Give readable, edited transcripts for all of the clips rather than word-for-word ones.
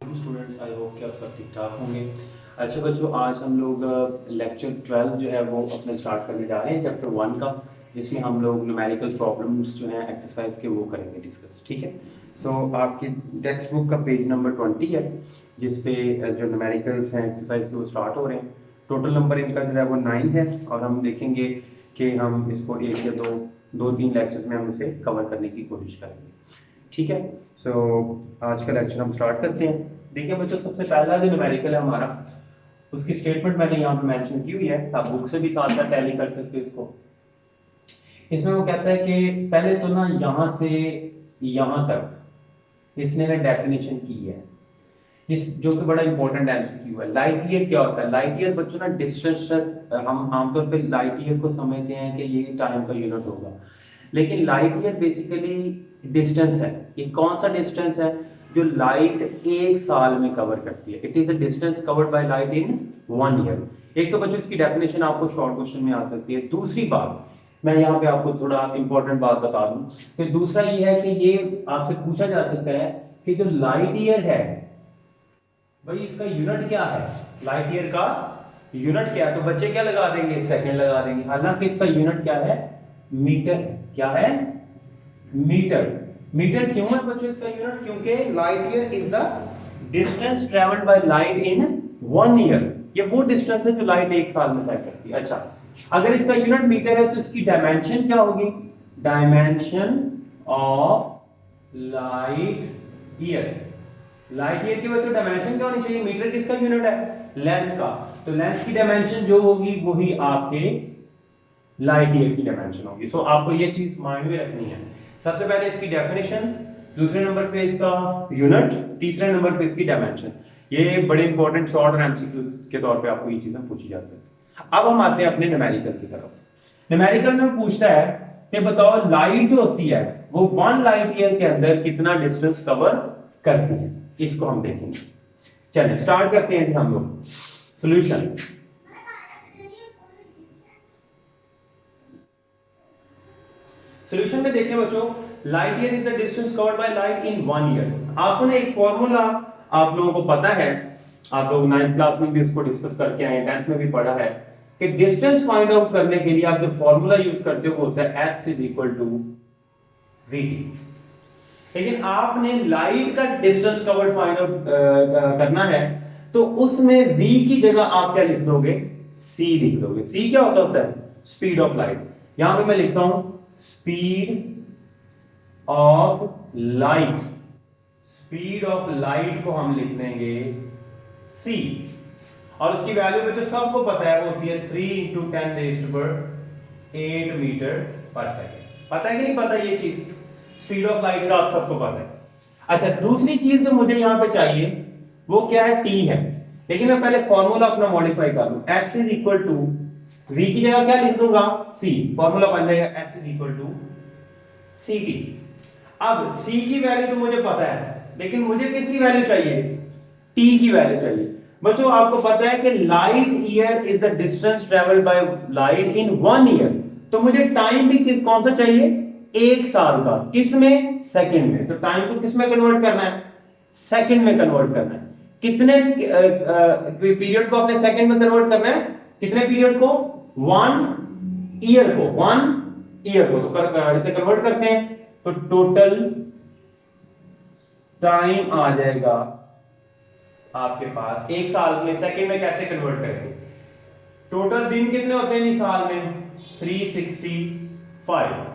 Students, I hope कि आप सब ठीक ठाक होंगे। अच्छा बच्चों, आज हम लोग लेक्चर 12 जो है वो अपने स्टार्ट करने जा रहे हैं, चैप्टर 1 का, जिसमें हम लोग न्यूमेरिकल प्रॉब्लम्स जो हैं एक्सरसाइज के वो करेंगे डिस्कस। ठीक है। सो आपकी टेक्स्ट बुक का पेज नंबर 20 है, जिस पे जो न्यूमेरिकल्स हैं एक्सरसाइज के वो स्टार्ट हो रहे हैं। टोटल नंबर इनका जो है वो 9 है, और हम देखेंगे कि हम इसको एक या दो तीन लेक्चर्स में हम इसे कवर करने की कोशिश करेंगे। ठीक है। सो आज का लेक्चर हम स्टार्ट करते हैं। देखिए बच्चों, सबसे पहला जो न्यूमेरिकल है हमारा, उसकी स्टेटमेंट मैंने यहाँ पे मेंशन की हुई है, आप बुक से भी साथ साथ टैली कर सकते हो इसको। इसमें वो कहता है कि पहले तो ना यहाँ से यहाँ तक इसने ना डेफिनेशन की है, इस जो कि बड़ा इंपॉर्टेंट एमसीक्यू है। लाइट ईयर क्या होता है? लाइट ईयर बच्चों ना डिस्टेंस, हम आमतौर पे लाइट ईयर को समझते हैं कि ये टाइम का यूनिट होगा, लेकिन लाइट ईयर बेसिकली डिस्टेंस है। ये कौन सा डिस्टेंस है जो लाइट एक साल में कवर करती है? It is the distance covered by light in 1 year. एक तो बच्चों इसकी डेफिनेशन आपको शॉर्ट क्वेश्चन में आ सकती है। दूसरी बात, मैं यहाँ पे आपको थोड़ा इंपॉर्टेंट बात बता दूं, कि दूसरा ये है कि ये आपसे पूछा जा सकता है कि जो लाइट ईयर है भाई, इसका यूनिट क्या है? लाइट ईयर का यूनिट क्या है? तो बच्चे क्या लगा देंगे? सेकंड लगा देंगे। हालांकि इसका यूनिट क्या है? मीटर है। क्या है? मीटर। मीटर क्यों है बच्चों इसका यूनिट? क्योंकि light year is the distance travelled by light in 1 year. ये वो डिस्टेंस है जो लाइट एक साल में तय करती है। अच्छा, अगर इसका यूनिट मीटर है तो इसकी डायमेंशन क्या होगी? Dimension of light year. Light year की बच्चों डायमेंशन क्या होनी चाहिए? मीटर किसका यूनिट है? लेंथ का। तो लेंथ की डायमेंशन जो होगी वही आपके लाइट ईयर की डायमेंशन होगी। सो आपको ये चीज माइंड में रखनी है। सबसे पहले इसकी डेफिनेशन, दूसरे नंबर पे इसका यूनिट, तीसरे नंबर पे इसकी डायमेंशन। ये बड़े इंपॉर्टेंट शॉर्ट और एमसीक्यू के तौर पे आपको ये चीजें पूछी जा सकती है। अब हम आते हैं अपने न्यूमेरिकल की तरफ। न्यूमेरिकल में पूछता है कि बताओ लाइट जो होती है वो 1 लाइट ईयर के अंदर कितना डिस्टेंस कवर करती है। इसको हम देखेंगे। चलिए स्टार्ट करते हैं हम लोग। सॉल्यूशन। सॉल्यूशन में देखिए बच्चों, light year is the distance covered by light in 1 year. आपको ना एक फॉर्मूला आप लोगों को पता है, आप लोग 9th क्लास में भी इसको डिस्कस करके आए, 10th में भी पढ़ा है कि डिस्टेंस फाइंड आउट करने के लिए आप जो फॉर्मूला यूज करते हो वो होता है S is equal to VT। लेकिन आपने लाइट का डिस्टेंस कवर्ड फाइंड आउट करना है, तो उसमें V की जगह आप क्या लिख दोगे? C लिख दोगे। C क्या होता है? Speed of light. यहां पे मैं लिखता हूं speed of light. Speed of light को हम लिख देंगे C, और उसकी वैल्यू में तो सबको पता है वो होती है 3 × 10⁸ मीटर पर सेकेंड। पता है कि नहीं पता ये चीज? स्पीड ऑफ लाइट का आप सबको पता है। अच्छा, दूसरी चीज जो मुझे यहां पे चाहिए वो क्या है? T है। लेकिन मैं पहले फॉर्मूला अपना मॉडिफाई कर लूं। S is equal to V की जगह क्या लिख दूंगा? C। फॉर्मूला बन जाएगा S is equal to CT। अब C की वैल्यू तो मुझे पता है, लेकिन मुझे किसकी वैल्यू चाहिए? T की वैल्यू चाहिए। बच्चों आपको पता है कि light year is the distance travelled by light in 1 year. तो मुझे टाइम भी कौन सा चाहिए? एक साल का। किस में? सेकंड में। तो टाइम को किस में कन्वर्ट करना है? सेकंड में कन्वर्ट करना है। कितने पीरियड को अपने सेकंड में कन्वर्ट करना है? कितने पीरियड को? 1 ईयर को। 1 ईयर को। तो इसे कन्वर्ट करते हैं तो टोटल टाइम आ जाएगा आपके पास एक साल में। सेकंड में कैसे कन्वर्ट करेंगे? टोटल दिन कितने होते हैं इस साल में? 365।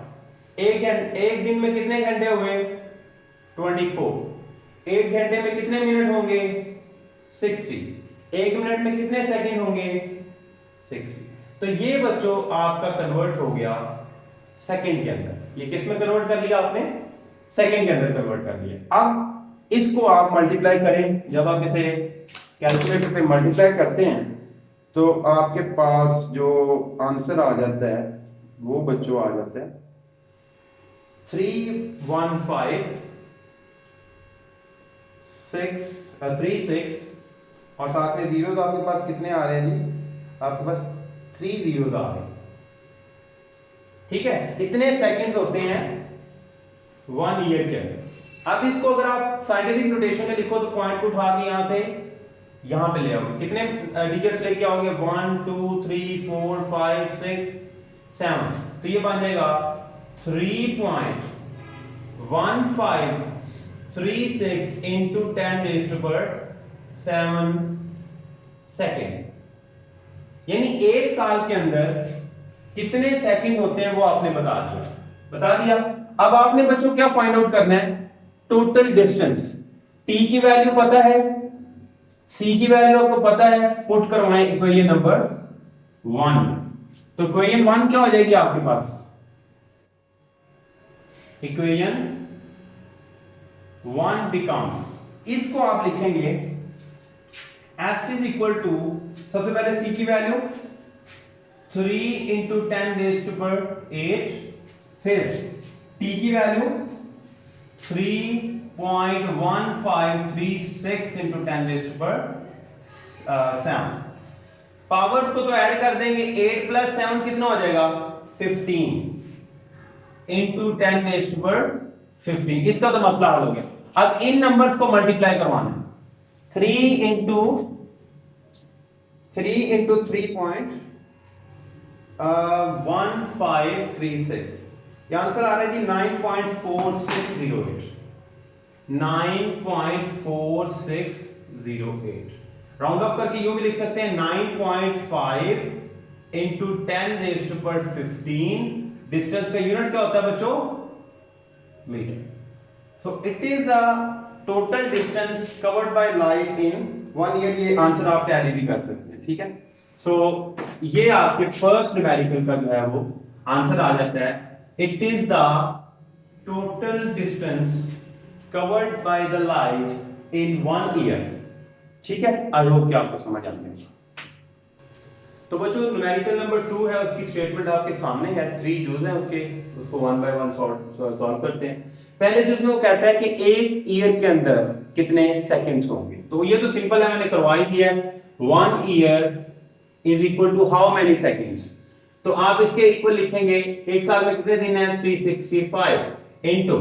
एक दिन में कितने घंटे हुए? 24। एक घंटे में कितने मिनट होंगे? 60। एक मिनट में कितने सेकंड होंगे? 60। तो ये बच्चों आपका कन्वर्ट हो गया सेकंड के अंदर। ये किस में कन्वर्ट कर लिया आपने? सेकंड के अंदर कन्वर्ट कर लिया। अब इसको आप मल्टीप्लाई करें। जब आप इसे कैलकुलेटर पे मल्टीप्लाई करते हैं तो आपके पास जो आंसर आ जाता है वो बच्चों आ जाता है 31536 और साथ में जीरोस आपके पास कितने आ रहे हैं जी? आपके पास 3 जीरोस आ रहे हैं। ठीक है, इतने सेकंड्स होते हैं 1 ईयर के अंदर। अब इसको अगर आप साइंटिफिक नोटेशन में लिखो तो पॉइंट को उठा के यहां से यहां पे ले आओगे, कितने डिजिट्स लेके आओगे 1 2 3 4 5 6 7, तो ये बन जाएगा 3.1536 into 10 raised to power 7 second. यानी एक साल के अंदर कितने सेकंड होते हैं वो आपने बता दिया। अब आपने बच्चों क्या फाइंड आउट करना है, टोटल डिस्टेंस। टी की वैल्यू पता है, सी की वैल्यू आपको पता है, पुट करवाएं इक्वेशन नंबर 1। तो इक्वेशन 1 क्या हो जाएगी आपके पास, इक्वेशन 1 बिकम्स, इसको आप लिखेंगे S इज इक्वल टू, सबसे पहले C की value 3 into 10 raise to power 8, फिर T की value 3.1536 into 10 raise to power 7। Powers को तो ऐड कर देंगे, 8 प्लस 7 कितना हो जाएगा 15 इंटू 10 रेज़ टू पावर 15। इसका तो मसला हल हो गया। अब इन नंबर्स को मल्टीप्लाई करवाना है, 3 इंटू 3.1536, ये आंसर आ रहा है जी 9.4608, 9.4608। राउंड ऑफ करके यूं भी लिख सकते हैं 9.5 into 10 raise to power 15। Distance का यूनिट क्या होता है बच्चों, metre. So it is a total distance covered by light in 1 year. ये आंसर आप टैली भी कर सकते हैं, ठीक है। सो ये आपके फर्स्ट न्यूमेरिकल का जो है वो आंसर आ जाता है, it is the total distance covered by the light in 1 year, ठीक है। आई होप कि आपको समझ आ गया। तो बच्चों न्यूमेरिकल नंबर 2 है, उसकी स्टेटमेंट आपके सामने है, 3 जूज हैं उसके, उसको 1 बाय 1 सॉल्व करते हैं। पहले जूज में वो कहता है कि एक ईयर के अंदर कितने सेकंड्स होंगे, तो ये तो सिंपल है, मैंने करवा ही दिया है। 1 year is equal to how many seconds, तो आप इसके इक्वल लिखेंगे, एक साल में कितने दिन हैं 365 इनटू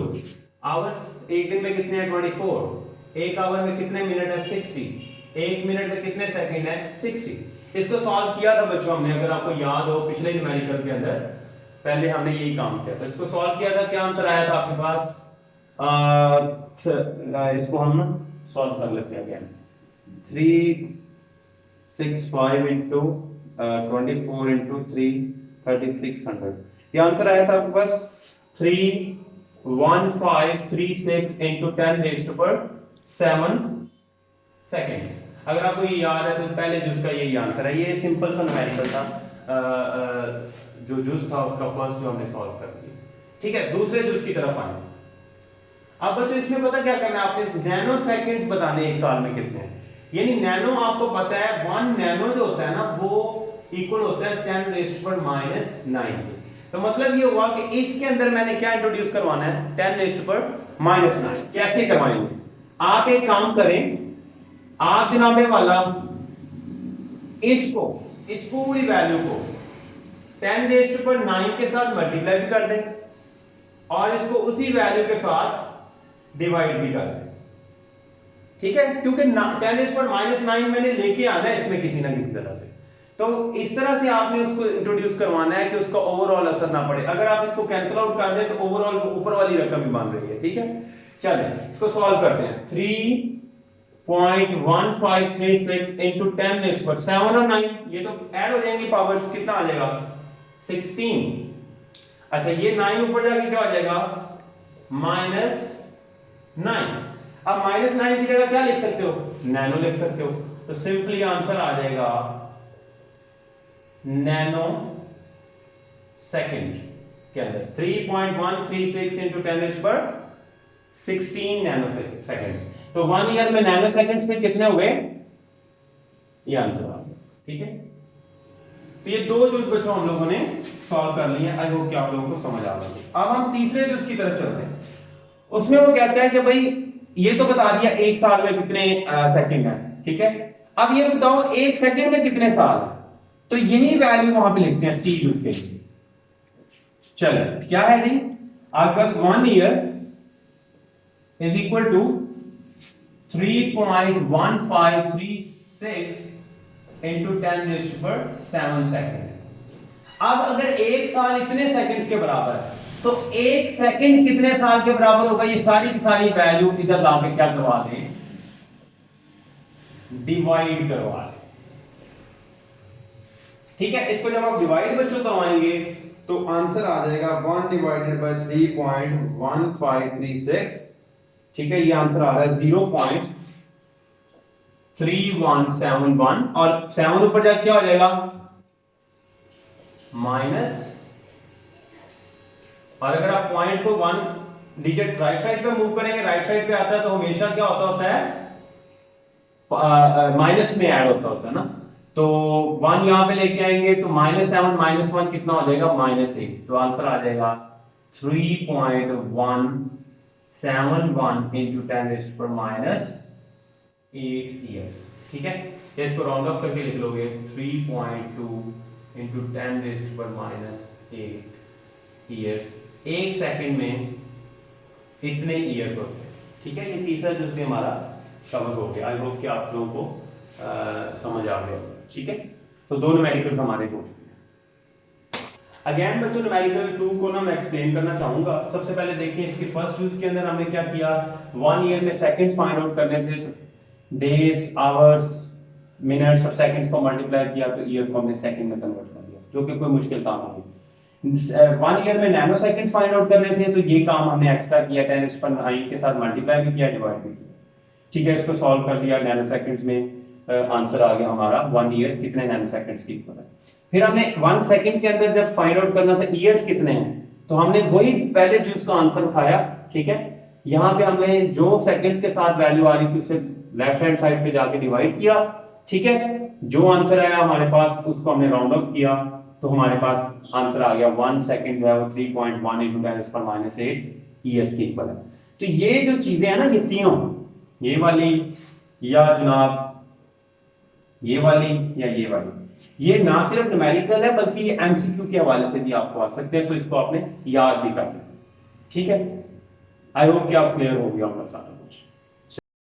आवर्स, एक दिन में कितने हैं 24, एक आवर में कितने मिनट है 60, एक मिनट में कितने सेकंड है 60। इसको सॉल्व किया था बच्चों हमने, अगर आपको याद हो पिछले न्यूमेरिकल के अंदर पहले हमने यही काम किया था। इसको सॉल्व किया था, क्या आंसर आया था आपके पास, इसको हम सॉल्व कर लेते हैं अगेन। 365 इंटू 24 इंटू 3 3600, ये आंसर आया था आपके पास 31536 into 10 raise to power 7 seconds. अगर आपको ये याद है तो पहले जुज का यही आंसर है। ये सिंपल सा न्यूमेरिकल था, जो जुज था उसका फर्स्ट जो हमने सॉल्व कर दिया, ठीक है। दूसरे जुज की तरफ आए। अब बच्चों इसमें पता क्या करना है, आपने नैनो सेकंड्स बताने एक साल में कितने हैं। यानी नैनो आपको पता है 1 नैनो जो होता है ना वो इक्वल होता है 10 रेज़ टू पावर -9 के। तो मतलब ये हुआ कि इसके अंदर मैंने क्या इंट्रोड्यूस करवाना है 10 रेज़ टू पावर -9। कैसे करवाएंगे, आप एक काम करें, आप जनाबे वाला इसको इस पूरी वैल्यू को 10 रेज़ टू पावर 9 के साथ मल्टीप्लाई भी कर दें और इसको उसी वैल्यू के साथ डिवाइड भी कर दें, ठीक है। क्योंकि 10 रेज़ टू पावर -9 मैंने लेके आना है इसमें किसी ना किसी तरह से, तो इस तरह से आपने उसको इंट्रोड्यूस करवाना है कि उसका ओवरऑल असर ना पड़े। अगर आप इसको कैंसिल आउट कर दें तो ओवरऑल ऊपर वाली रकम ही बन रही है, ठीक है। चलें इसको सॉल्व करते हैं। 3.1536 इंटू 10 रेज़ टू पावर 7 और 9, ये तो ऐड हो जाएंगी पावर्स, कितना आ जाएगा 16। अच्छा ये 9 ऊपर जाके क्या हो जाएगा -9। अब -9 की जगह क्या लिख सकते हो, नैनो लिख सकते हो, तो सिंपली आंसर आ जाएगा नैनो सेकंड के अंदर 3.136 into 10 raise to power 16 nano seconds. तो 1 ईयर में नैनो सेकंड्स में कितने हुए, ये आंसर आ गया, ठीक है। तो ये दो जूस बच्चों हम लोगों ने सॉल्व कर लिए। आई होप कि आप लोगों को समझ आ गया। अब हम तीसरे जूस की तरफ चलते हैं। उसमें वो कहता है कि भाई ये तो बता दिया एक साल में कितने सेकंड है, ठीक है। अब ये बताओ एक सेकंड में कितने साल है, तो यही वैल्यू वहां पे लिखते हैं सी जूस के लिए। चलो क्या है जी, आपके पास 1 year is equal to 3.1536 into 10⁻⁷ second. अब अगर एक साल इतने सेकंड्स के बराबर है तो एक सेकंड कितने साल के बराबर होगा, ये सारी की सारी वैल्यू इधर ला के क्या करवा दें, डिवाइड करवा दें। ठीक है, इसको जब आप डिवाइड बच्चों करवाएंगे तो आंसर आ जाएगा 1 डिवाइडेड बाय 3.1536। ठीक है, ये आंसर आ रहा है 0.3171 और 7 ऊपर जाके क्या हो जाएगा माइनस, और अगर आप पॉइंट को 1 डिजिट राइट साइड पे मूव करेंगे, राइट साइड पे आता है तो हमेशा क्या होता है माइनस में ऐड होता है ना, तो 1 यहां पे लेके आएंगे तो -7 -1 कितना हो जाएगा -8, तो आंसर आ जाएगा 3.171 इंटू 10⁻⁻8 ईयर्स। ठीक है, इसको राउंड ऑफ करके लिख लोगे 3.2 इंटू 10⁻⁸ ईयर्स। एक सेकंड में इतने ईयर्स होते हैं। ठीक है, ये तीसरा जुज़ भी हमारा कवर हो गया। आई होप कि आप लोगों को समझ आ गया। ठीक है, सो दो न्यूमेरिकल्स हमारे हो चुके हैं। अगेन बच्चों न्यूमेरिकल 2 को ना मैं एक्सप्लेन करना चाहूंगा। सबसे पहले देखिए इसकी फर्स्ट यूज के अंदर हमने क्या किया, 1 ईयर में सेकंड्स फाइंड आउट करने थे, तो डेज, आवर्स, मिनट्स और सेकंड्स को मल्टीप्लाई किया तो ईयर को हमने सेकंड में कन्वर्ट कर दिया, जो कि कोई मुश्किल काम नहीं। 1 ईयर में नैनो सेकंड्स फाइंड आउट करने थे तो ये काम हमने एक्स्ट्रा किया, 10⁻⁹ के साथ मल्टीप्लाई भी किया, डिवाइड भी किया। ठीक है, इसको सॉल्व कर लिया, नैनो सेकंड्स में आंसर आ गया हमारा 1 ईयर कितने नैनो सेकंड्स की इक्वल है। फिर हमने 1 सेकंड के अंदर जब फाइंड आउट करना था ईयर्स कितने हैं, तो हमने वही पहले चीज का आंसर उठाया। ठीक है, यहाँ पे हमने जो सेकंड्स के साथ वैल्यू आ रही थी उसे लेफ्ट हैंड साइड पे जाके डिवाइड किया। ठीक है, जो आंसर आया हमारे पास उसको हमने राउंड ऑफ किया, तो हमारे पास आंसर आ गया 1 सेकंड जो है वो 3.1 इंटू 10⁻⁸ ईयर्स की इक्वल है। तो ये जो चीजें हैं ना, ये तीनों, ये वाली या जनाब ये वाली या ये वाली, ये ना सिर्फ न्यूमेरिकल है बल्कि ये एमसीक्यू के हवाले से भी आपको आ सकते हैं, सो इसको आपने याद भी करना है। ठीक है, आई होप कि आप क्लियर हो गया होगा सारा कुछ।